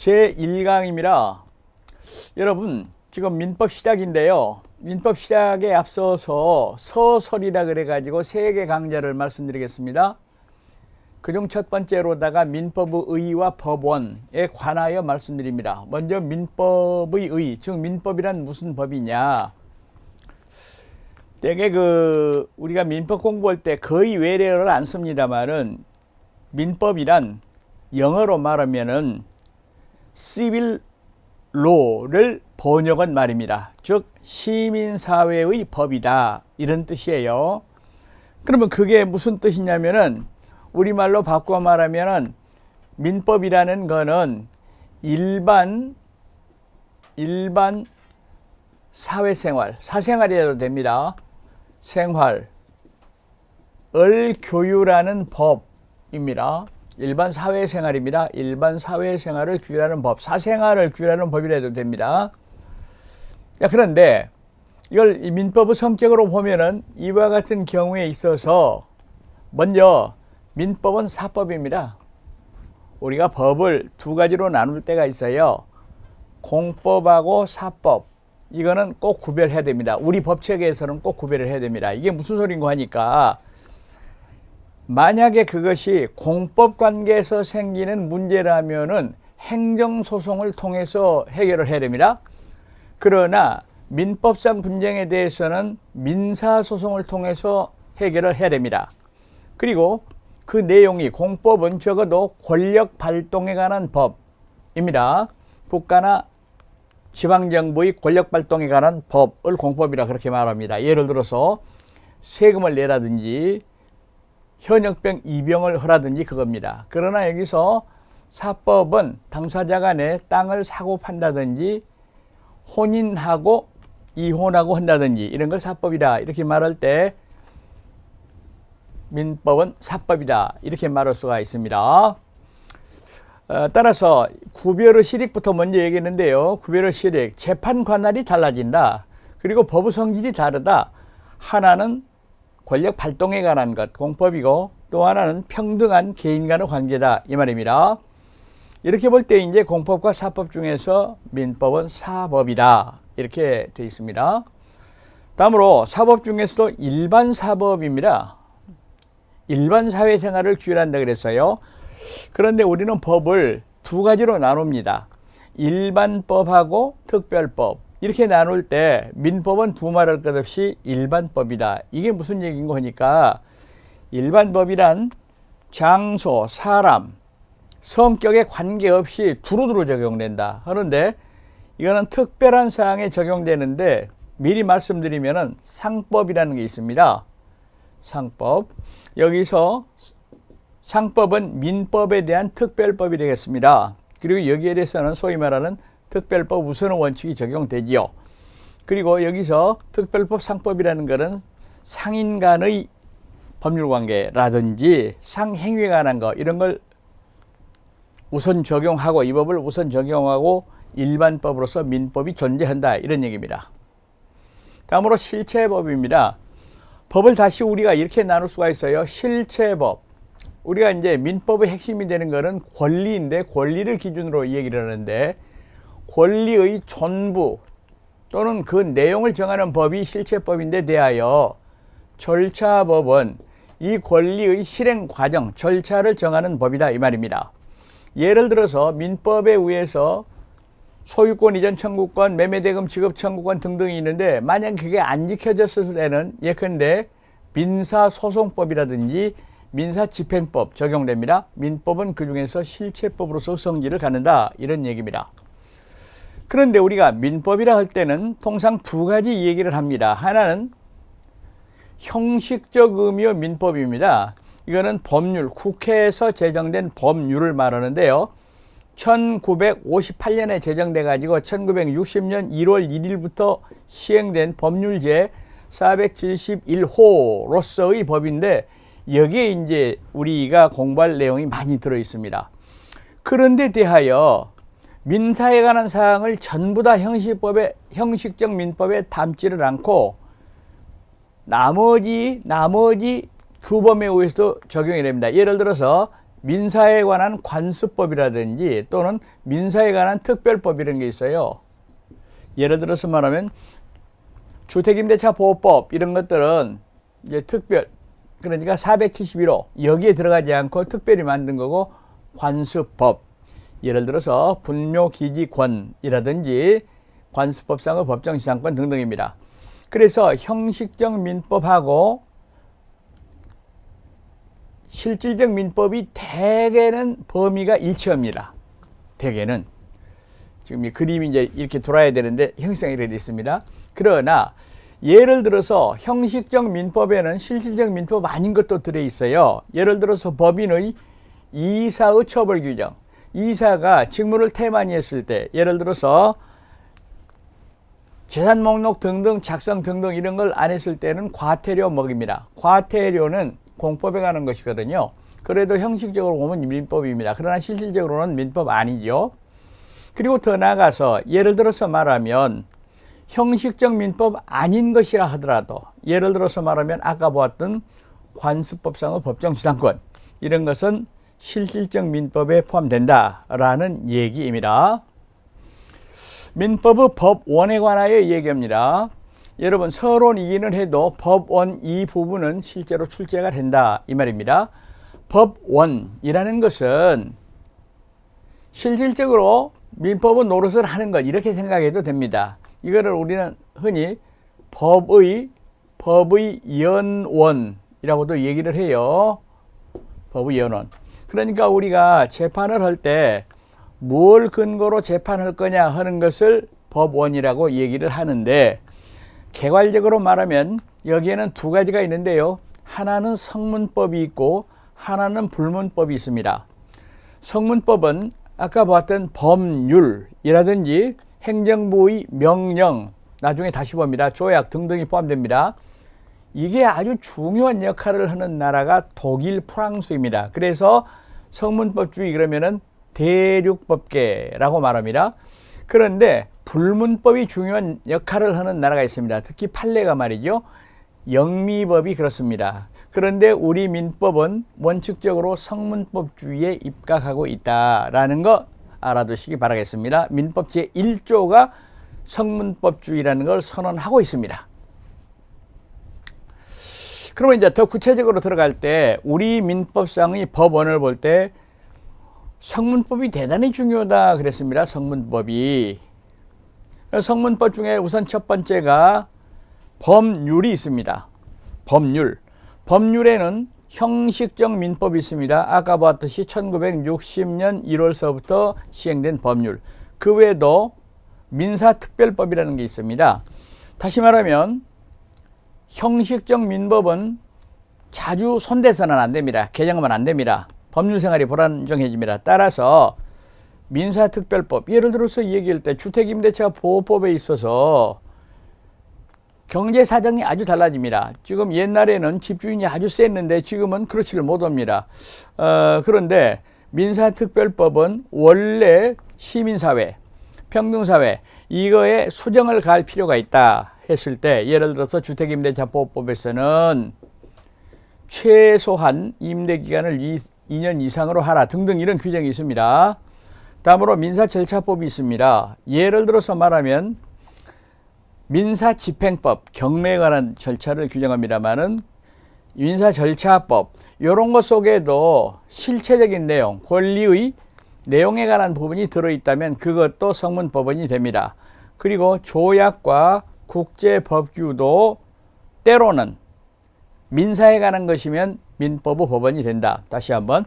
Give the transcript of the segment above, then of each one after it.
제1강입니다. 여러분, 지금 민법 시작인데요. 민법 시작에 앞서서 서설이라 그래가지고 3개 강좌를 말씀드리겠습니다. 그중 첫 번째로다가 민법의 의의와 법원에 관하여 말씀드립니다. 먼저 민법의 의의, 즉 민법이란 무슨 법이냐. 되게 우리가 민법 공부할 때 거의 외래어를 안 씁니다만은 민법이란 영어로 말하면은 civil law를 번역한 말입니다. 즉 시민사회의 법이다, 이런 뜻이에요. 그러면 그게 무슨 뜻이냐면은 우리말로 바꿔 말하면은 민법이라는 거는 일반 사회생활, 사생활이라도 됩니다. 생활을 교율하는 법입니다. 일반 사회생활입니다. 일반 사회생활을 규율하는 법, 사생활을 규율하는 법이라 해도 됩니다. 자, 그런데 이걸 민법의 성격으로 보면은 이와 같은 경우에 있어서 먼저 민법은 사법입니다. 우리가 법을 두 가지로 나눌 때가 있어요. 공법하고 사법. 이거는 꼭 구별해야 됩니다. 우리 법체계에서는 꼭 구별을 해야 됩니다. 이게 무슨 소린가 하니까, 만약에 그것이 공법 관계에서 생기는 문제라면은 행정소송을 통해서 해결을 해야 됩니다. 그러나 민법상 분쟁에 대해서는 민사소송을 통해서 해결을 해야 됩니다. 그리고 그 내용이, 공법은 적어도 권력 발동에 관한 법입니다. 국가나 지방정부의 권력 발동에 관한 법을 공법이라 그렇게 말합니다. 예를 들어서 세금을 내라든지 현역병 입영을 하라든지 그겁니다. 그러나 여기서 사법은 당사자 간에 땅을 사고 판다든지 혼인하고 이혼하고 한다든지 이런 걸 사법이다, 이렇게 말할 때 민법은 사법이다, 이렇게 말할 수가 있습니다. 따라서 구별의 실익부터 먼저 얘기했는데요. 구별의 실익, 재판 관할이 달라진다. 그리고 법의 성질이 다르다. 하나는 권력 발동에 관한 것, 공법이고, 또 하나는 평등한 개인 간의 관계다, 이 말입니다. 이렇게 볼 때 이제 공법과 사법 중에서 민법은 사법이다, 이렇게 되어 있습니다. 다음으로 사법 중에서도 일반 사법입니다. 일반 사회생활을 규율한다 그랬어요. 그런데 우리는 법을 두 가지로 나눕니다. 일반법하고 특별법. 이렇게 나눌 때 민법은 두말할 것 없이 일반법이다. 이게 무슨 얘기인가 하니까, 일반법이란 장소, 사람, 성격에 관계없이 두루두루 적용된다 하는데, 이거는 특별한 사항에 적용되는데, 미리 말씀드리면은 상법이라는 게 있습니다. 상법. 여기서 상법은 민법에 대한 특별법이 되겠습니다. 그리고 여기에 대해서는 소위 말하는 특별법 우선의 원칙이 적용되지요. 그리고 여기서 특별법 상법이라는 것은 상인 간의 법률관계라든지 상행위에 관한 거, 이런 걸 우선 적용하고, 이 법을 우선 적용하고 일반법으로서 민법이 존재한다, 이런 얘기입니다. 다음으로 실체법입니다. 법을 다시 우리가 이렇게 나눌 수가 있어요. 실체법. 우리가 이제 민법의 핵심이 되는 것은 권리인데, 권리를 기준으로 얘기를 하는데, 권리의 전부 또는 그 내용을 정하는 법이 실체법인데 대하여 절차법은 이 권리의 실행 과정, 절차를 정하는 법이다, 이 말입니다. 예를 들어서 민법에 의해서 소유권 이전 청구권, 매매대금 지급 청구권 등등이 있는데, 만약 그게 안 지켜졌을 때는 예컨대 민사소송법이라든지 민사집행법 적용됩니다. 민법은 그 중에서 실체법으로서 성질을 갖는다, 이런 얘기입니다. 그런데 우리가 민법이라 할 때는 통상 두 가지 얘기를 합니다. 하나는 형식적 의미의 민법입니다. 이거는 법률, 국회에서 제정된 법률을 말하는데요. 1958년에 제정돼 가지고 1960년 1월 1일부터 시행된 법률제 471호로서의 법인데, 여기에 이제 우리가 공부할 내용이 많이 들어 있습니다. 그런데 대하여 민사에 관한 사항을 전부 다 형식적 민법에 담지를 않고 나머지 규범에 의해서도 적용이 됩니다. 예를 들어서 민사에 관한 관습법이라든지 또는 민사에 관한 특별법 이런 게 있어요. 예를 들어서 말하면 주택임대차 보호법 이런 것들은 이제 특별, 그러니까 471호 여기에 들어가지 않고 특별히 만든 거고 관습법. 예를 들어서 분묘기지권이라든지 관습법상의 법정지상권 등등입니다. 그래서 형식적 민법하고 실질적 민법이 대개는 범위가 일치합니다. 대개는. 지금 이 그림이 이제 이렇게 돌아야 되는데 형식상이 이렇게 되어 있습니다. 그러나 예를 들어서 형식적 민법에는 실질적 민법 아닌 것도 들어 있어요. 예를 들어서 법인의 이사의 처벌 규정. 이사가 직무를 태만히 했을 때, 예를 들어서 재산 목록 등등 작성 등등 이런 걸 안 했을 때는 과태료 먹입니다. 과태료는 공법에 관한 것이거든요. 그래도 형식적으로 보면 민법입니다. 그러나 실질적으로는 민법 아니죠. 그리고 더 나아가서 예를 들어서 말하면 형식적 민법 아닌 것이라 하더라도, 예를 들어서 말하면 아까 보았던 관습법상의 법정지상권 이런 것은 실질적 민법에 포함된다라는 얘기입니다. 민법의 법원에 관하여 얘기합니다. 여러분 서론이기는 해도 법원 이 부분은 실제로 출제가 된다 이 말입니다. 법원이라는 것은 실질적으로 민법의 노릇을 하는 것 이렇게 생각해도 됩니다. 이거를 우리는 흔히 법의 연원이라고도 얘기를 해요. 법의 연원. 그러니까 우리가 재판을 할 때 뭘 근거로 재판할 거냐 하는 것을 법원이라고 얘기를 하는데, 개괄적으로 말하면 여기에는 두 가지가 있는데요. 하나는 성문법이 있고 하나는 불문법이 있습니다. 성문법은 아까 봤던 법률이라든지 행정부의 명령, 나중에 다시 봅니다. 조약 등등이 포함됩니다. 이게 아주 중요한 역할을 하는 나라가 독일, 프랑스입니다. 그래서 성문법주의 그러면은 대륙법계라고 말합니다. 그런데 불문법이 중요한 역할을 하는 나라가 있습니다. 특히 판례가 말이죠. 영미법이 그렇습니다. 그런데 우리 민법은 원칙적으로 성문법주의에 입각하고 있다라는 거 알아두시기 바라겠습니다. 민법 제1조가 성문법주의라는 걸 선언하고 있습니다. 그러면 이제 더 구체적으로 들어갈 때 우리 민법상의 법원을 볼 때 성문법이 대단히 중요하다 그랬습니다. 성문법이. 성문법 중에 우선 첫 번째가 법률이 있습니다. 법률. 법률에는 형식적 민법이 있습니다. 아까 보았듯이 1960년 1월서부터 시행된 법률. 그 외에도 민사특별법이라는 게 있습니다. 다시 말하면 형식적 민법은 자주 손대서는 안 됩니다. 개정하면 안 됩니다. 법률 생활이 불안정해집니다. 따라서 민사특별법, 예를 들어서 얘기할 때 주택임대차 보호법에 있어서 경제사정이 아주 달라집니다. 지금 옛날에는 집주인이 아주 셌는데 지금은 그렇지를 못합니다. 그런데 민사특별법은 원래 시민사회, 평등사회 이거에 수정을 가할 필요가 있다 했을 때, 예를 들어서 주택임대차 보호법에서는 최소한 임대기간을 2년 이상으로 하라 등등 이런 규정이 있습니다. 다음으로 민사절차법이 있습니다. 예를 들어서 말하면 민사집행법, 경매에 관한 절차를 규정합니다만은 민사절차법 이런 것 속에도 실체적인 내용, 권리의 내용에 관한 부분이 들어있다면 그것도 성문법원이 됩니다. 그리고 조약과 국제법규도 때로는 민사에 관한 것이면 민법의 법원이 된다. 다시 한번,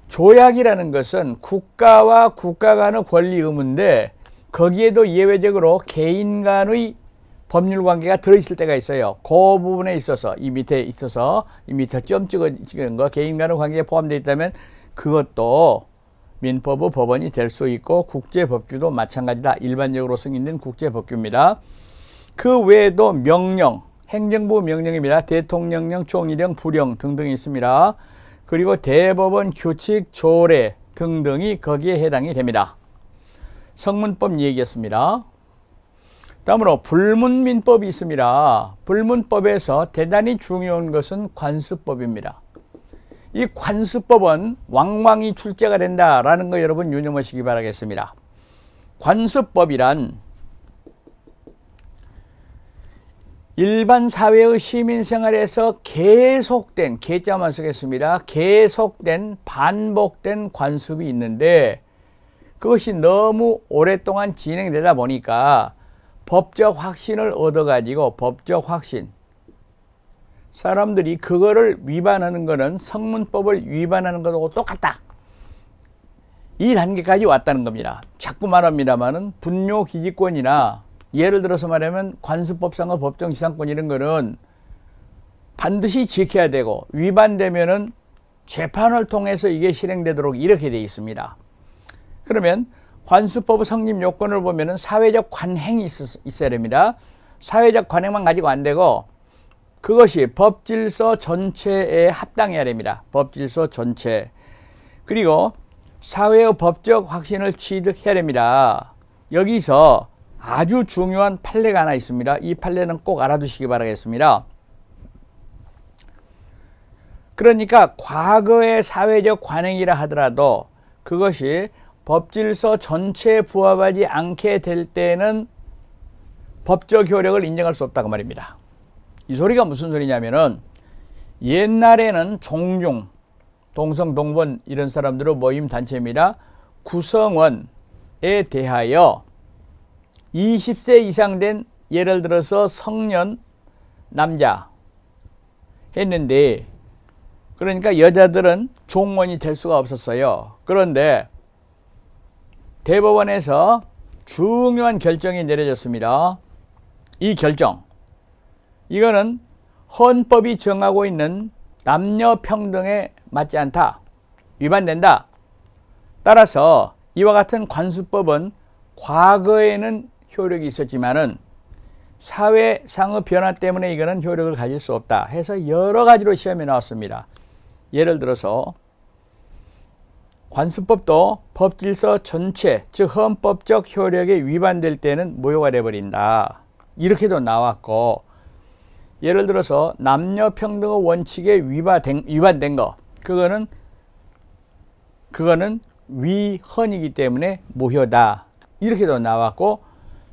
조약이라는 것은 국가와 국가 간의 권리 의무인데 거기에도 예외적으로 개인 간의 법률 관계가 들어있을 때가 있어요. 그 부분에 있어서 이 밑에 점 찍은 거 개인 간의 관계에 포함되어 있다면 그것도 민법의 법원이 될 수 있고 국제법규도 마찬가지다. 일반적으로 승인된 국제법규입니다. 그 외에도 명령, 행정부 명령입니다. 대통령령, 총리령, 부령 등등이 있습니다. 그리고 대법원 규칙, 조례 등등이 거기에 해당이 됩니다. 성문법 얘기했습니다. 다음으로 불문민법이 있습니다. 불문법에서 대단히 중요한 것은 관습법입니다. 이 관습법은 왕왕이 출제가 된다라는 거 여러분 유념하시기 바라겠습니다. 관습법이란 일반 사회의 시민생활에서 계속된, 계자만 쓰겠습니다. 계속된 반복된 관습이 있는데 그것이 너무 오랫동안 진행되다 보니까 법적 확신을 얻어가지고 법적 확신, 사람들이 그거를 위반하는 것은 성문법을 위반하는 것하고 똑같다, 이 단계까지 왔다는 겁니다. 자꾸 말합니다만은 분묘기지권이나 예를 들어서 말하면 관습법상의 법정지상권 이런 거는 반드시 지켜야 되고 위반되면은 재판을 통해서 이게 실행되도록 이렇게 되어 있습니다. 그러면 관습법의 성립 요건을 보면은 사회적 관행이 있어야 됩니다. 사회적 관행만 가지고 안 되고 그것이 법질서 전체에 합당해야 됩니다. 법질서 전체. 그리고 사회의 법적 확신을 취득해야 됩니다. 여기서 아주 중요한 판례가 하나 있습니다. 이 판례는 꼭 알아두시기 바라겠습니다. 그러니까 과거의 사회적 관행이라 하더라도 그것이 법질서 전체에 부합하지 않게 될 때는 법적 효력을 인정할 수 없다고 말입니다. 이 소리가 무슨 소리냐면은 옛날에는 종종 동성, 동본 이런 사람들의 모임 단체입니다. 구성원에 대하여 20세 이상 된 예를 들어서 성년 남자 했는데 그러니까 여자들은 종원이 될 수가 없었어요. 그런데 대법원에서 중요한 결정이 내려졌습니다. 이 결정, 이거는 헌법이 정하고 있는 남녀 평등에 맞지 않다, 위반된다. 따라서 이와 같은 관습법은 과거에는 효력이 있었지만은 사회상의 변화 때문에 이거는 효력을 가질 수 없다 해서 여러 가지로 시험에 나왔습니다. 예를 들어서 관습법도 법질서 전체, 즉 헌법적 효력에 위반될 때는 무효가 되어버린다, 이렇게도 나왔고, 예를 들어서 남녀 평등의 원칙에 위반된 거, 그거는 위헌이기 때문에 무효다, 이렇게도 나왔고,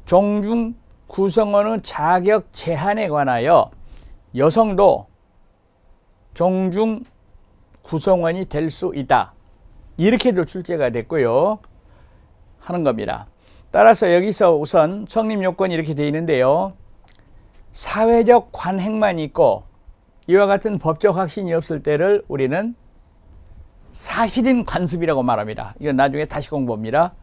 종중 구성원의 자격 제한에 관하여 여성도 종중 구성원이 될 수 있다, 이렇게도 출제가 됐고요 하는 겁니다. 따라서 여기서 우선 성립 요건이 이렇게 되어 있는데요. 사회적 관행만 있고 이와 같은 법적 확신이 없을 때를 우리는 사실인 관습이라고 말합니다. 이건 나중에 다시 공부합니다.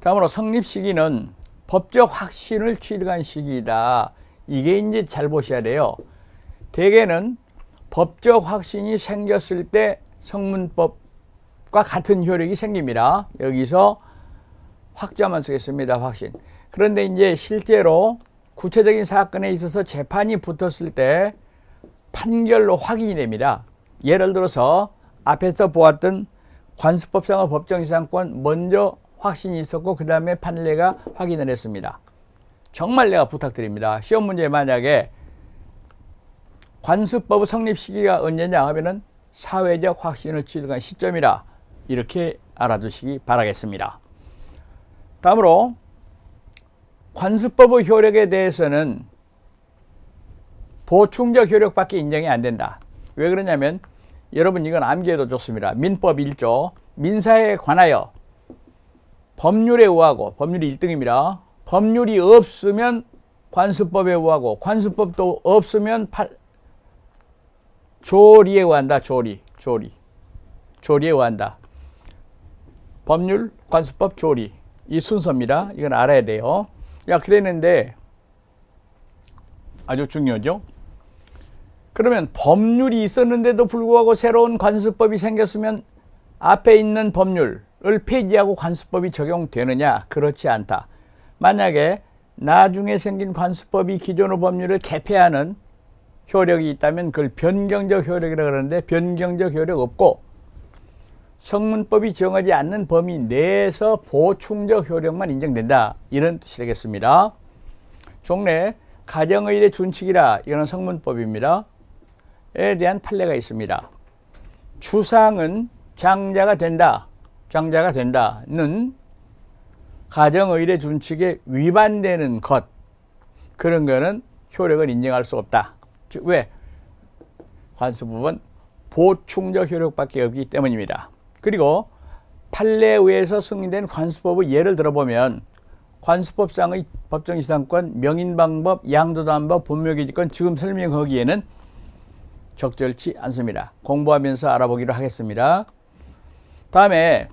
다음으로 성립 시기는 법적 확신을 취득한 시기이다. 이게 이제 잘 보셔야 돼요. 대개는 법적 확신이 생겼을 때 성문법과 같은 효력이 생깁니다. 여기서 확자만 쓰겠습니다. 확신. 그런데 이제 실제로 구체적인 사건에 있어서 재판이 붙었을 때 판결로 확인이 됩니다. 예를 들어서 앞에서 보았던 관습법상의 법정지상권 먼저 확신이 있었고 그 다음에 판례가 확인을 했습니다. 정말 내가 부탁드립니다. 시험 문제에 만약에 관습법 성립 시기가 언제냐 하면은 사회적 확신을 취득한 시점이라 이렇게 알아두시기 바라겠습니다. 다음으로 관습법의 효력에 대해서는 보충적 효력밖에 인정이 안 된다. 왜 그러냐면 여러분 이건 암기해도 좋습니다. 민법 1조 민사에 관하여 법률에 의하고, 법률이 1등입니다. 법률이 없으면 관습법에 의하고, 관습법도 없으면 조리에 의한다. 조리에 의한다. 법률, 관습법, 조리, 이 순서입니다. 이건 알아야 돼요. 그랬는데 아주 중요하죠. 그러면 법률이 있었는데도 불구하고 새로운 관습법이 생겼으면 앞에 있는 법률을 폐지하고 관습법이 적용되느냐? 그렇지 않다. 만약에 나중에 생긴 관습법이 기존의 법률을 개폐하는 효력이 있다면 그걸 변경적 효력이라고 그러는데 변경적 효력 없고 성문법이 정하지 않는 범위 내에서 보충적 효력만 인정된다, 이런 뜻이 되겠습니다. 종래 가정의례 준칙이라, 이거는 성문법입니다. 대한 판례가 있습니다. 추상은 장자가 된다는 가정의례 준칙에 위반되는 것, 그런 거는 효력을 인정할 수 없다. 즉, 왜? 관습법은 보충적 효력밖에 없기 때문입니다. 그리고 판례에 의해서 승인된 관습법의 예를 들어보면 관습법상의 법정지상권, 명인방법, 양도담법, 분묘기지권 지금 설명하기에는 적절치 않습니다. 공부하면서 알아보기로 하겠습니다. 다음에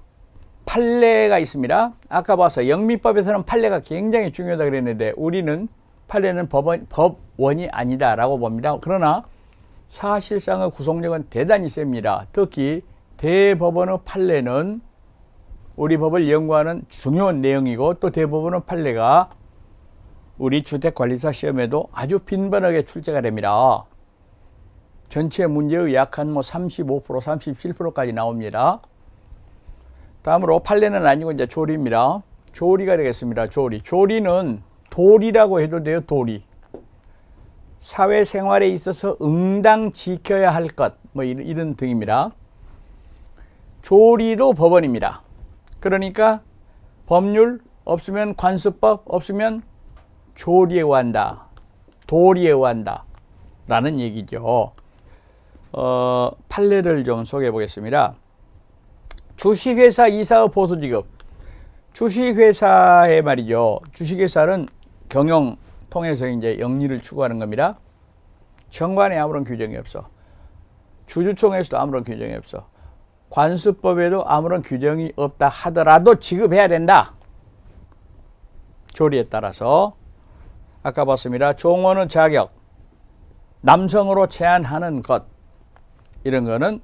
판례가 있습니다. 아까 봐서 영미법에서는 판례가 굉장히 중요하다 그랬는데 우리는 판례는 법원이 아니다라고 봅니다. 그러나 사실상의 구속력은 대단히 셉니다. 특히 대법원의 판례는 우리 법을 연구하는 중요한 내용이고, 또 대법원의 판례가 우리 주택관리사 시험에도 아주 빈번하게 출제가 됩니다. 전체 문제의 약 한 35%, 37%까지 나옵니다. 다음으로 판례는 아니고 이제 조리입니다. 조리가 되겠습니다. 조리는 도리라고 해도 돼요. 도리. 사회생활에 있어서 응당 지켜야 할 것, 뭐 이런 등입니다. 조리도 법원입니다. 그러니까 법률 없으면 관습법, 없으면 조리에 의한다, 도리에 의한다 라는 얘기죠. 판례를 좀 소개해 보겠습니다. 주식회사 이사의 보수지급. 주식회사의 말이죠. 주식회사는 경영 통해서 이제 영리를 추구하는 겁니다. 정관에 아무런 규정이 없어. 주주총회에서도 아무런 규정이 없어. 관습법에도 아무런 규정이 없다 하더라도 지급해야 된다. 조리에 따라서. 아까 봤습니다. 종원의 자격, 남성으로 제한하는 것, 이런 거는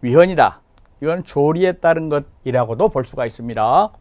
위헌이다. 이건 조리에 따른 것이라고도 볼 수가 있습니다.